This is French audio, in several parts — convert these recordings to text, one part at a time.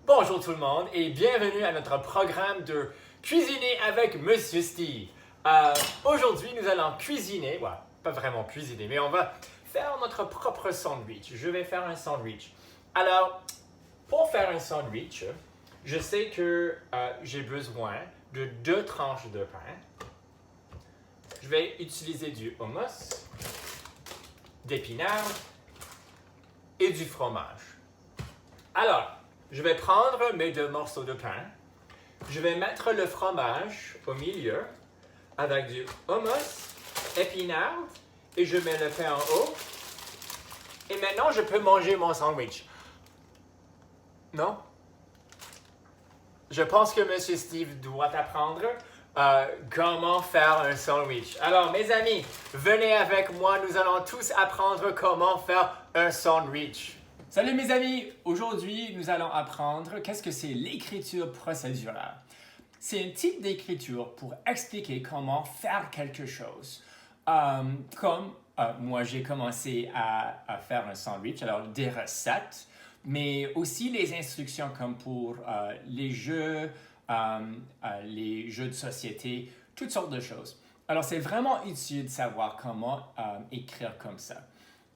Bonjour tout le monde et bienvenue à notre programme de Cuisiner avec Monsieur Steve. Aujourd'hui, nous allons cuisiner, pas vraiment cuisiner, mais on va faire notre propre sandwich. Je vais faire un sandwich. Alors, pour faire un sandwich, je sais que j'ai besoin de 2 tranches de pain. Je vais utiliser du hummus, d'épinards et du fromage. Alors, je vais prendre mes 2 morceaux de pain. Je vais mettre le fromage au milieu avec du hummus, épinards et je mets le pain en haut. Et maintenant, je peux manger mon sandwich. Non? Je pense que Monsieur Steve doit apprendre comment faire un sandwich. Alors, mes amis, venez avec moi. Nous allons tous apprendre comment faire un sandwich. Salut mes amis! Aujourd'hui, nous allons apprendre qu'est-ce que c'est l'écriture procédurale. C'est un type d'écriture pour expliquer comment faire quelque chose. Moi, j'ai commencé à faire un sandwich, alors des recettes, mais aussi les instructions comme pour les jeux de société, toutes sortes de choses. Alors, c'est vraiment utile de savoir comment écrire comme ça.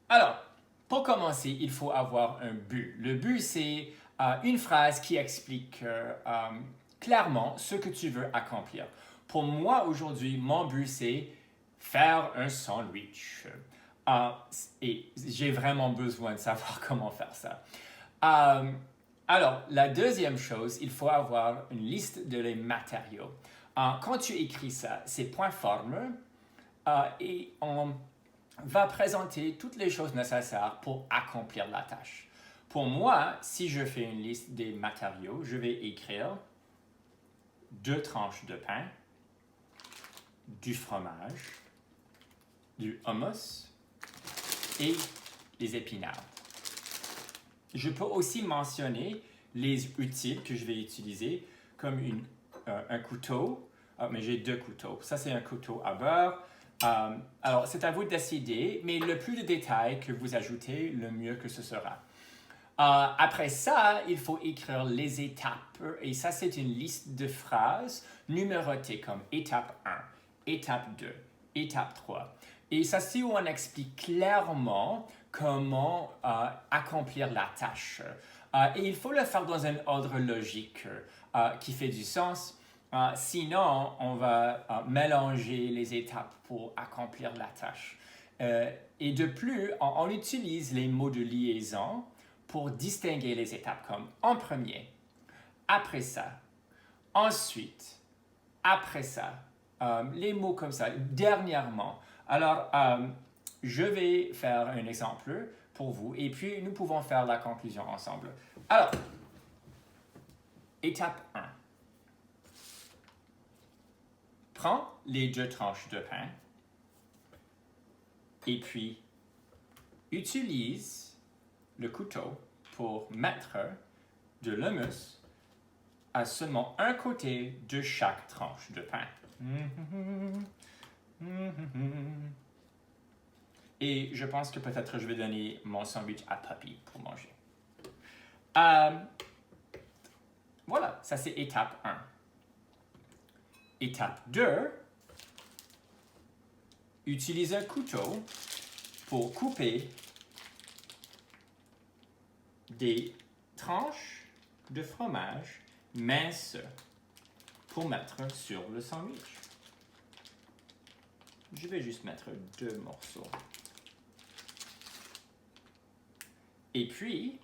Alors, pour commencer, il faut avoir un but. Le but, c'est une phrase qui explique clairement ce que tu veux accomplir. Pour moi, aujourd'hui, mon but, c'est faire un sandwich. Et j'ai vraiment besoin de savoir comment faire ça. Alors, la deuxième chose, il faut avoir une liste de les matériaux. Quand tu écris ça, c'est point forme et on va présenter toutes les choses nécessaires pour accomplir la tâche. Pour moi, si je fais une liste des matériaux, je vais écrire 2 tranches de pain, du fromage, du hummus et les épinards. Je peux aussi mentionner les utiles que je vais utiliser, comme un couteau, mais j'ai 2 couteaux. Ça, c'est un couteau à beurre. Alors, c'est à vous de décider, mais le plus de détails que vous ajoutez, le mieux que ce sera. Après ça, il faut écrire les étapes. Et ça, c'est une liste de phrases numérotées comme étape 1, étape 2, étape 3. Et ça, c'est où on explique clairement comment accomplir la tâche. Et il faut le faire dans un ordre logique qui fait du sens. Sinon, on va mélanger les étapes pour accomplir la tâche. Et de plus, on utilise les mots de liaison pour distinguer les étapes comme en premier, après ça, ensuite, après ça, les mots comme ça, dernièrement. Alors, je vais faire un exemple pour vous et puis nous pouvons faire la conclusion ensemble. Alors, étape 1. Prends les 2 tranches de pain et puis utilise le couteau pour mettre de l'hummus à seulement un côté de chaque tranche de pain. Et je pense que peut-être je vais donner mon sandwich à Puppy pour manger. Voilà, ça c'est étape 1. Étape 2, utilise un couteau pour couper des tranches de fromage minces pour mettre sur le sandwich. Je vais juste mettre 2 morceaux. Et puis,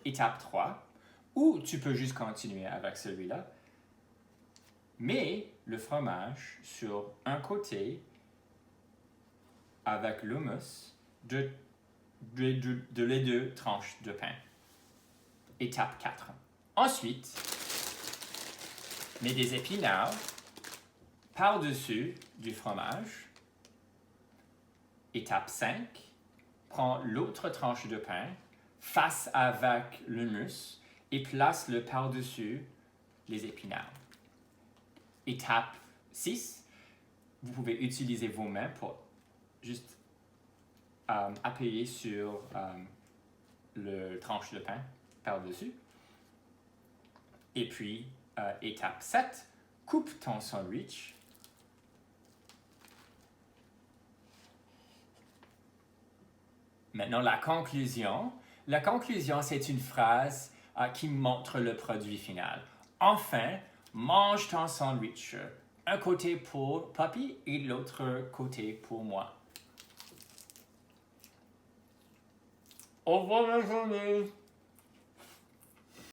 étape 3, ou tu peux juste continuer avec celui-là, mets le fromage sur un côté avec l'hummus de les 2 tranches de pain. Étape 4. Ensuite, mets des épinards par-dessus du fromage. Étape 5. Prends l'autre tranche de pain face avec l'hummus et place-le par-dessus les épinards. Étape 6. Vous pouvez utiliser vos mains pour juste appuyer sur le tranche de pain par-dessus. Et puis, étape 7, coupe ton sandwich. Maintenant, la conclusion. La conclusion, c'est une phrase qui montre le produit final. Enfin, mange ton sandwich. Un côté pour Papy et l'autre côté pour moi. Au revoir, mes amis!